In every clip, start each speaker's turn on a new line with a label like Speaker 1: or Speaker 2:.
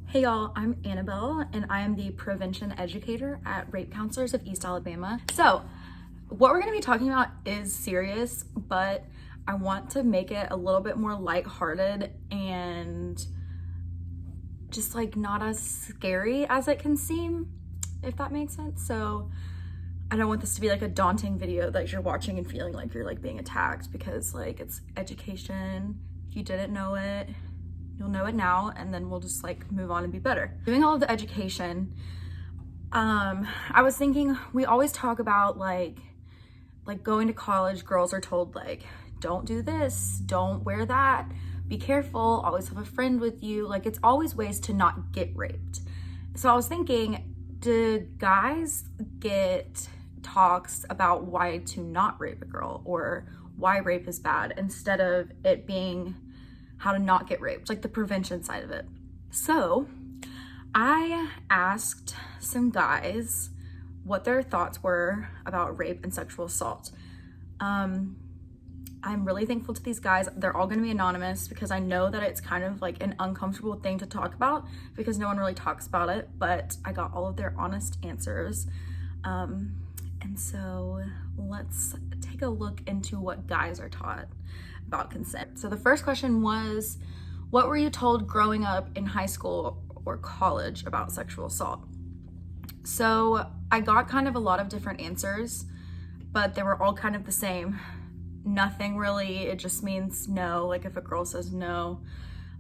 Speaker 1: Hey y'all, I'm Annabelle and I am the prevention educator at Rape Counselors of East Alabama. So what we're gonna be talking about is serious, but I want to make it a little bit more lighthearted and just like not as scary as it can seem, if that makes sense. So I don't want this to be like a daunting video that you're watching and feeling like you're like being attacked, because like it's education. If you didn't know it, you'll know it now, and then we'll just like move on and be better. Doing all of the education, I was thinking we always talk about like going to college, girls are told like, don't do this, don't wear that, be careful, always have a friend with you. Like it's always ways to not get raped. So I was thinking, do guys get talks about why to not rape a girl or why rape is bad, instead of it being how to not get raped, like the prevention side of it? So I asked some guys what their thoughts were about rape and sexual assault. I'm really thankful to these guys. They're all going to be anonymous because I know that it's kind of like an uncomfortable thing to talk about because no one really talks about it, but I got all of their honest answers. And so let's take a look into what guys are taught about consent. So the first question was, what were you told growing up in high school or college about sexual assault? So I got kind of a lot of different answers, but they were all kind of the same. Nothing really, it just means no, like if a girl says no.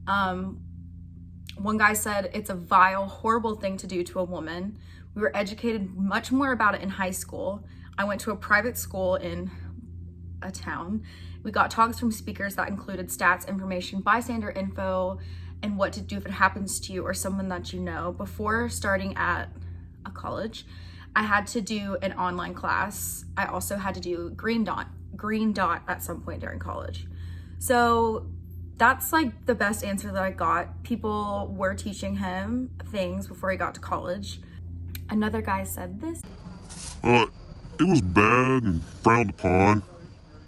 Speaker 1: One guy said it's a vile, horrible thing to do to a woman. We were educated much more about it in high school. I went to a private school in a town. We got talks from speakers that included stats, information, bystander info, and what to do if it happens to you or someone that you know. Before starting at a college, I had to do an online class. I also had to do green dot at some point during college. So that's like the best answer that I got. People were teaching him things before he got to college. Another guy said this.
Speaker 2: It was bad and frowned upon.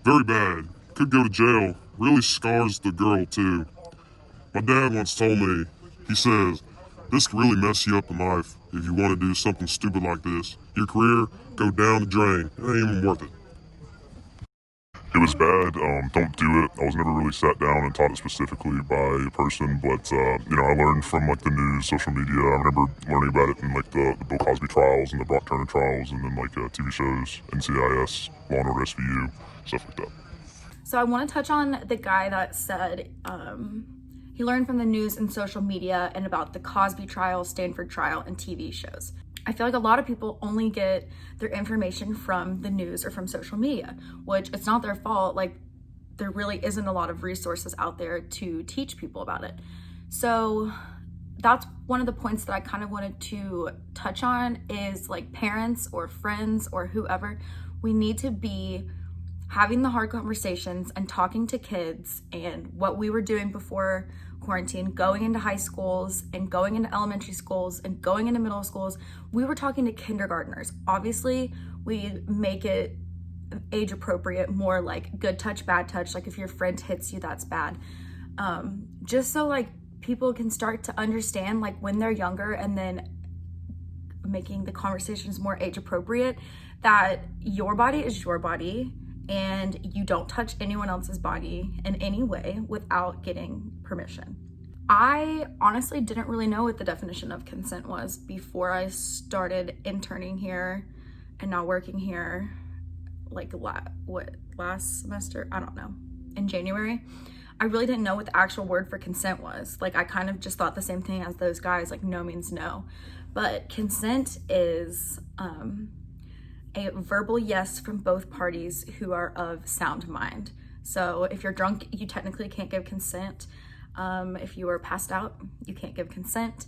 Speaker 2: Very bad. Could go to jail. Really scars the girl too. My dad once told me, he says, this could really mess you up in life if you want to do something stupid like this. Your career go down the drain. It ain't even worth it. It was bad. Don't do it. I was never really sat down and taught it specifically by a person, but I learned from like the news, social media. I remember learning about it in like the Bill Cosby trials and the Brock Turner trials, and then like TV shows, NCIS, Law and Order SVU, stuff like that.
Speaker 1: So I want to touch on the guy that said he learned from the news and social media and about the Cosby trial, Stanford trial, and TV shows. I feel like a lot of people only get their information from the news or from social media, which it's not their fault. Like there really isn't a lot of resources out there to teach people about it. So that's one of the points that I kind of wanted to touch on, is like parents or friends or whoever, we need to be having the hard conversations and talking to kids. And what we were doing before quarantine, going into high schools and going into elementary schools and going into middle schools, we were talking to kindergartners. Obviously, we make it age appropriate, more like good touch, bad touch. Like if your friend hits you, that's bad. Just so like people can start to understand like when they're younger, and then making the conversations more age appropriate, that your body is your body and you don't touch anyone else's body in any way without getting permission. I honestly didn't really know what the definition of consent was before I started interning here and now working here, like last semester? I don't know, in January. I really didn't know what the actual word for consent was. Like I kind of just thought the same thing as those guys, like no means no. But consent is a verbal yes from both parties who are of sound mind. So if you're drunk, you technically can't give consent. If you are passed out, you can't give consent.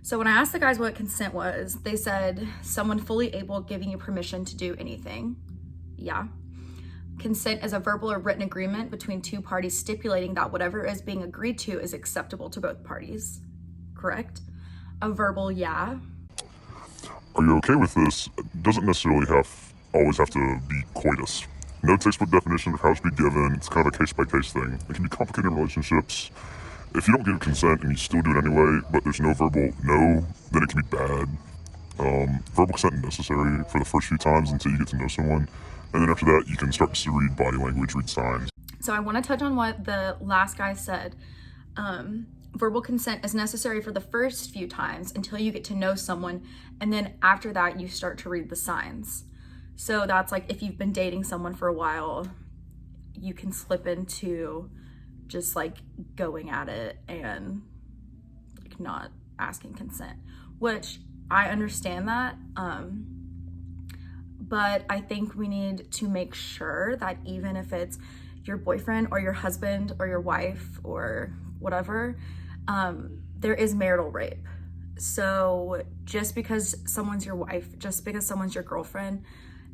Speaker 1: So when I asked the guys what consent was, they said someone fully able giving you permission to do anything. Yeah. Consent is a verbal or written agreement between two parties stipulating that whatever is being agreed to is acceptable to both parties. Correct? A verbal yeah.
Speaker 2: Are you okay with this? Doesn't necessarily always have to be coitus. No textbook definition of how it should be given. It's kind of a case-by-case thing. It can be complicated in relationships. If you don't give consent and you still do it anyway, but there's no verbal no, then it can be bad. Verbal consent is necessary for the first few times until you get to know someone. And then after that, you can start to read body language, read signs.
Speaker 1: So I want to touch on what the last guy said. Verbal consent is necessary for the first few times until you get to know someone. And then after that, you start to read the signs. So that's like if you've been dating someone for a while, you can slip into just like going at it and like not asking consent, which I understand that. But I think we need to make sure that even if it's your boyfriend or your husband or your wife or whatever, there is marital rape. So just because someone's your wife, just because someone's your girlfriend,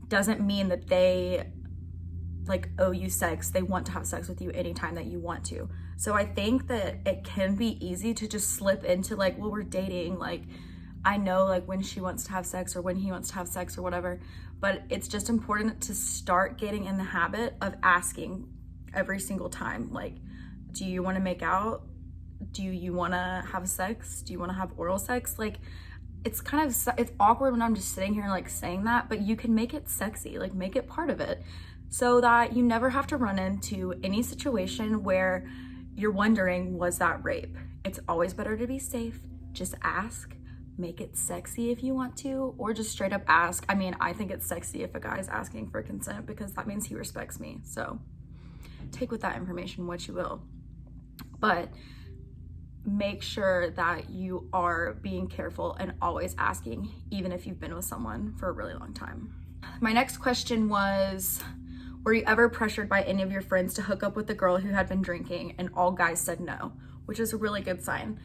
Speaker 1: doesn't mean that they like owe you sex. They want to have sex with you anytime that you want to. So I think that it can be easy to just slip into like, well, we're dating, like I know like when she wants to have sex or when he wants to have sex or whatever, but it's just important to start getting in the habit of asking every single time, like, do you want to make out? Do you want to have sex? Do you want to have oral sex? Like, it's kind of, it's awkward when I'm just sitting here like saying that, but you can make it sexy, like make it part of it so that you never have to run into any situation where you're wondering, was that rape? It's always better to be safe. Just ask, make it sexy if you want to, or just straight up ask. I mean, I think it's sexy if a guy's asking for consent because that means he respects me. So take with that information what you will, but make sure that you are being careful and always asking, even if you've been with someone for a really long time. My next question was, were you ever pressured by any of your friends to hook up with a girl who had been drinking? And all guys said no, which is a really good sign.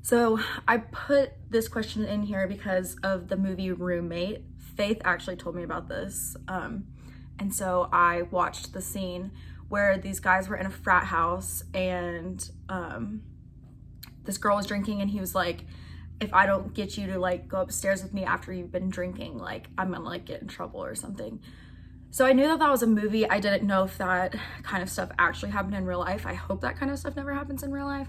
Speaker 1: So I put this question in here because of the movie Roommate. Faith actually told me about this. And so I watched the scene where these guys were in a frat house and this girl was drinking and he was like, if I don't get you to like go upstairs with me after you've been drinking, like I'm gonna like get in trouble or something. So I knew that that was a movie. I didn't know if that kind of stuff actually happened in real life. I hope that kind of stuff never happens in real life,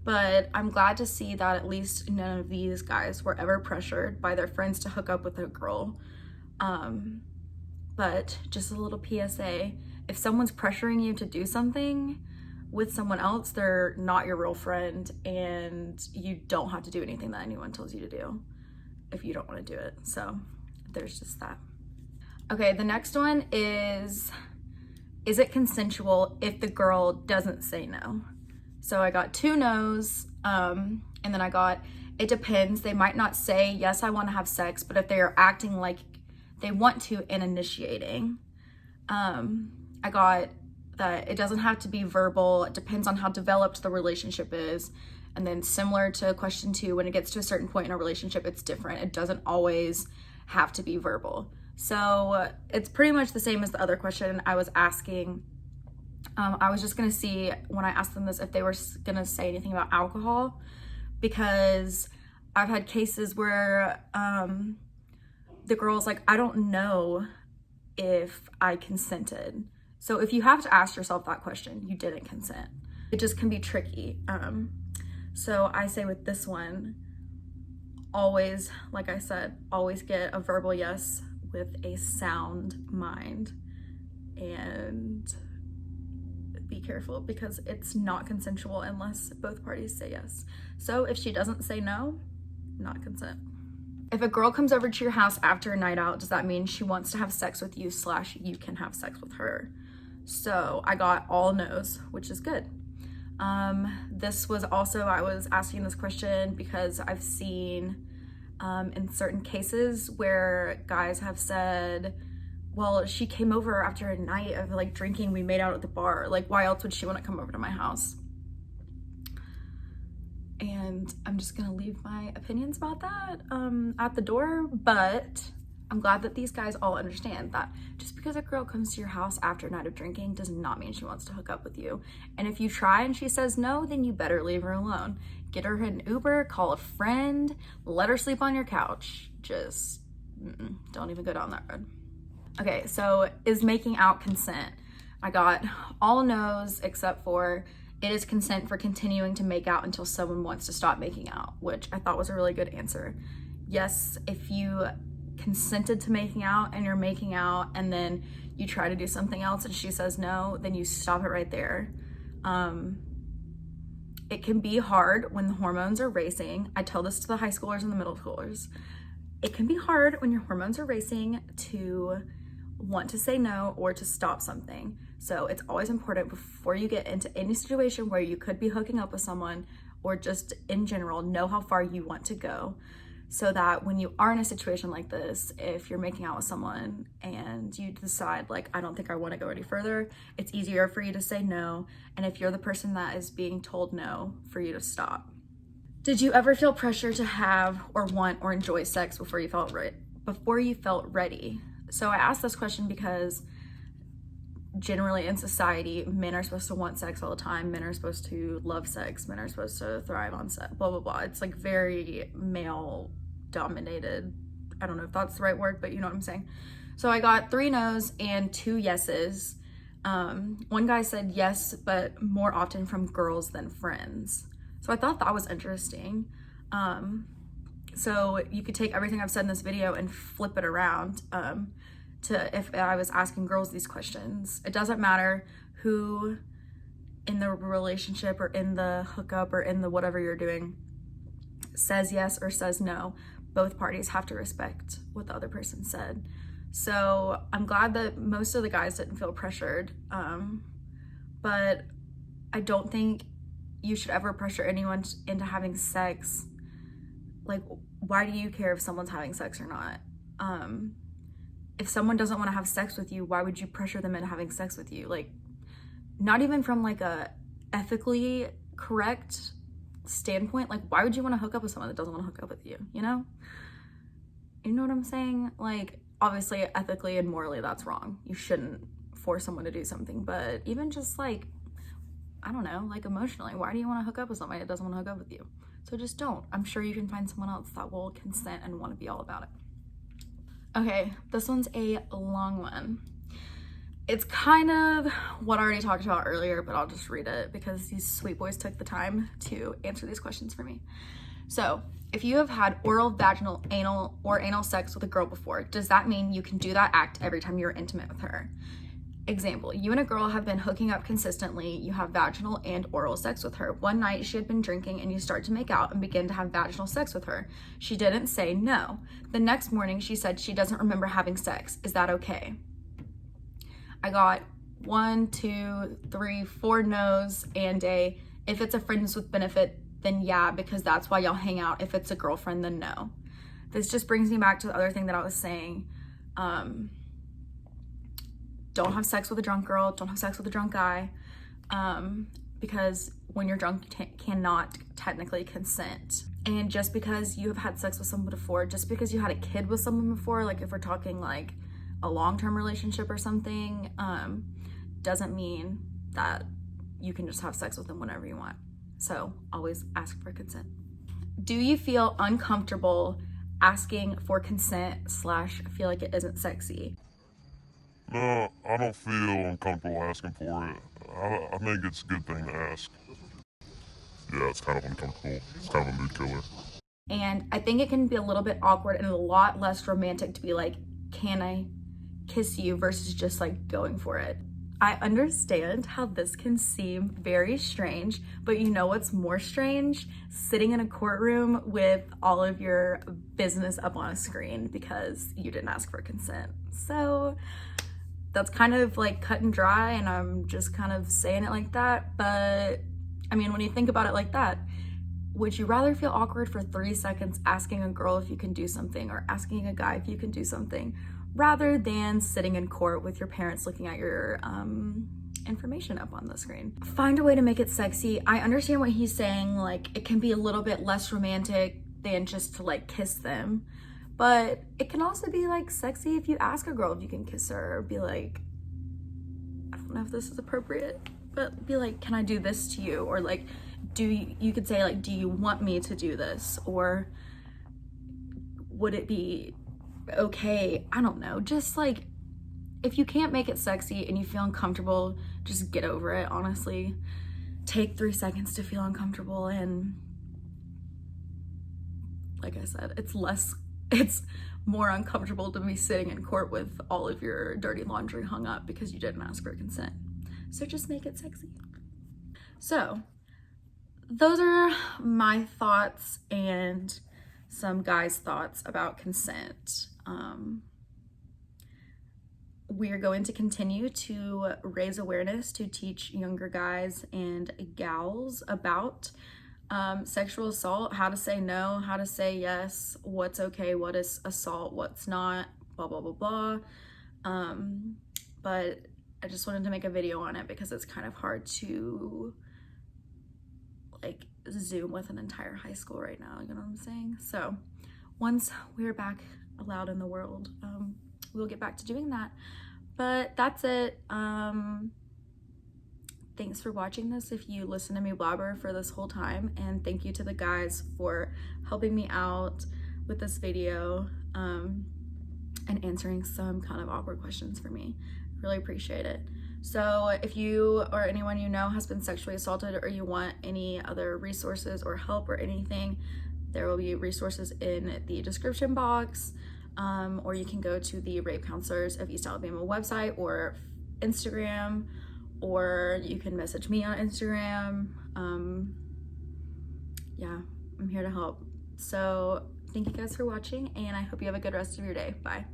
Speaker 1: but I'm glad to see that at least none of these guys were ever pressured by their friends to hook up with a girl. But just a little PSA, if someone's pressuring you to do something with someone else, they're not your real friend, and you don't have to do anything that anyone tells you to do if you don't want to do it. So there's just that. Okay, the next one is it consensual if the girl doesn't say no? So I got 2 no's, and then I got, it depends. They might not say, yes, I want to have sex, but if they are acting like they want to and initiating. I got that it doesn't have to be verbal. It depends on how developed the relationship is. And then similar to question 2, when it gets to a certain point in a relationship, it's different. It doesn't always have to be verbal. So it's pretty much the same as the other question I was asking. I was just gonna see when I asked them this if they were gonna say anything about alcohol, because I've had cases where the girl's like, I don't know if I consented. So if you have to ask yourself that question, you didn't consent. It just can be tricky. So I say with this one, always, like I said, always get a verbal yes with a sound mind, and be careful because it's not consensual unless both parties say yes. So if she doesn't say no, not consent. If a girl comes over to your house after a night out, does that mean she wants to have sex with you / you can have sex with her? So I got all no's, which is good. This was also, I was asking this question because I've seen in certain cases where guys have said, well, she came over after a night of like drinking, we made out at the bar. Like, why else would she want to come over to my house? And I'm just gonna leave my opinions about that at the door, but I'm glad that these guys all understand that just because a girl comes to your house after a night of drinking does not mean she wants to hook up with you. And if you try and she says no, then you better leave her alone. Get her an Uber, call a friend, let her sleep on your couch. Just don't even go down that road. Okay, so is making out consent? I got all no's except for It is consent for continuing to make out until someone wants to stop making out, which I thought was a really good answer. Yes, if you consented to making out and you're making out and then you try to do something else and she says no, then you stop it right there. It can be hard when the hormones are racing. I tell this to the high schoolers and the middle schoolers. It can be hard when your hormones are racing to want to say no or to stop something. So it's always important before you get into any situation where you could be hooking up with someone or just in general, know how far you want to go, so that when you are in a situation like this, if you're making out with someone and you decide like, I don't think I want to go any further, it's easier for you to say no. And if you're the person that is being told no, for you to stop. Did you ever feel pressure to have or want or enjoy sex before you felt ready? So I asked this question because generally in society, men are supposed to want sex all the time. Men are supposed to love sex. Men are supposed to thrive on sex, blah, blah, blah. It's like very male dominated. I don't know if that's the right word, but you know what I'm saying. So I got 3 no's and 2 yeses. One guy said yes, but more often from girls than friends. So I thought that was interesting. So you could take everything I've said in this video and flip it around to if I was asking girls these questions. It doesn't matter who in the relationship or in the hookup or in the whatever you're doing says yes or says no. Both parties have to respect what the other person said. So I'm glad that most of the guys didn't feel pressured, but I don't think you should ever pressure anyone into having sex. Like, why do you care if someone's having sex or not? If someone doesn't want to have sex with you, why would you pressure them into having sex with you? Like, not even from like a ethically correct standpoint. Like, why would you want to hook up with someone that doesn't want to hook up with you? You know what I'm saying? Like, obviously ethically and morally that's wrong. You shouldn't force someone to do something, but even just like, I don't know, like emotionally, why do you want to hook up with somebody that doesn't want to hook up with you? So just don't. I'm sure you can find someone else that will consent and want to be all about it. Okay, this one's a long one. It's kind of what I already talked about earlier, but I'll just read it because these sweet boys took the time to answer these questions for me. So, if you have had oral, vaginal, anal, or anal sex with a girl before, does that mean you can do that act every time you're intimate with her? Example, you and a girl have been hooking up consistently. You have vaginal and oral sex with her. One night she had been drinking and you start to make out and begin to have vaginal sex with her. She didn't say no. The next morning she said she doesn't remember having sex. Is that okay? I got 1, 2, 3, 4 no's and a, if it's a friends with benefit, then yeah, because that's why y'all hang out. If it's a girlfriend, then no. This just brings me back to the other thing that I was saying. Don't have sex with a drunk girl. Don't have sex with a drunk guy. Because when you're drunk, you cannot technically consent. And just because you have had sex with someone before, just because you had a kid with someone before, like if we're talking like a long-term relationship or something, doesn't mean that you can just have sex with them whenever you want. So always ask for consent. Do you feel uncomfortable asking for consent / feel like it isn't sexy?
Speaker 2: No, I don't feel uncomfortable asking for it. I think it's a good thing to ask. Yeah, it's kind of uncomfortable. It's kind of a mood killer.
Speaker 1: And I think it can be a little bit awkward and a lot less romantic to be like, can I kiss you, versus just like going for it. I understand how this can seem very strange, but you know what's more strange? Sitting in a courtroom with all of your business up on a screen because you didn't ask for consent. So that's kind of like cut and dry, and I'm just kind of saying it like that. But I mean, when you think about it like that, would you rather feel awkward for 3 seconds asking a girl if you can do something or asking a guy if you can do something, rather than sitting in court with your parents looking at your information up on the screen? Find a way to make it sexy. I understand what he's saying, like it can be a little bit less romantic than just to like kiss them, but it can also be like sexy if you ask a girl if you can kiss her, or be like, I don't know if this is appropriate, but be like, can I do this to you? Or like, you could say like, do you want me to do this? Or would it be okay? I don't know. Just like, if you can't make it sexy and you feel uncomfortable, just get over it, honestly. take 3 seconds to feel uncomfortable. And like I said, it's more uncomfortable to be sitting in court with all of your dirty laundry hung up because you didn't ask for consent. So just make it sexy. So those are my thoughts and some guys' thoughts about consent. We are going to continue to raise awareness to teach younger guys and gals about sexual assault, how to say no, how to say yes, what's okay, what is assault, what's not, blah, blah, blah, blah. But I just wanted to make a video on it because it's kind of hard to like Zoom with an entire high school right now, you know what I'm saying? So once we're back allowed in the world, we'll get back to doing that. But that's it. Thanks for watching this if you listen to me blabber for this whole time, and thank you to the guys for helping me out with this video and answering some kind of awkward questions for me. Really appreciate it. So if you or anyone you know has been sexually assaulted, or you want any other resources or help or anything, there will be resources in the description box, or you can go to the Rape Counselors of East Alabama website or Instagram, or you can message me on Instagram. Yeah, I'm here to help. So thank you guys for watching, and I hope you have a good rest of your day. Bye.